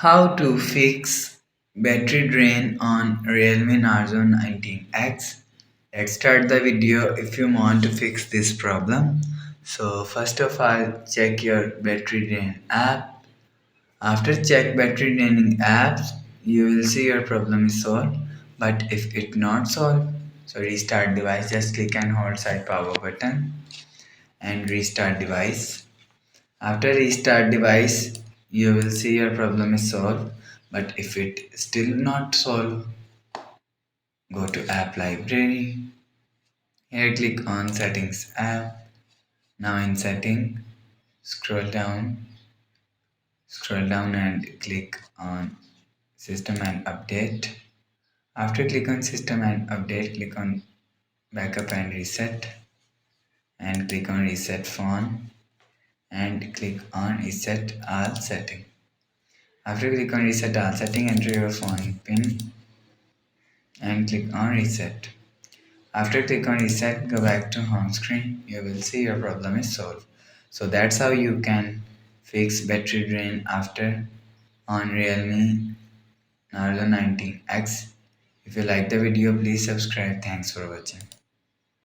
How to fix battery drain on Realme Narzo 90x. Let's start the video if you want to fix this problem. So first of all, check your battery drain app. After check battery draining apps, you will see your problem is solved. But if it not solved, so restart device. Just click and hold side power button and restart device. After restart device, you will see your problem is solved. But if it still not solved, go to app library. Here click on settings app. Now in setting, scroll down and click on system and update. After click on system and update, click on backup and reset and click on reset phone and click on reset all setting. After click on reset all setting, enter your phone pin and click on reset. After click on reset, go back to home screen. You will see your problem is solved. So that's how you can fix battery drain after on Realme Narzo 90x. If you like the video, please subscribe. Thanks for watching.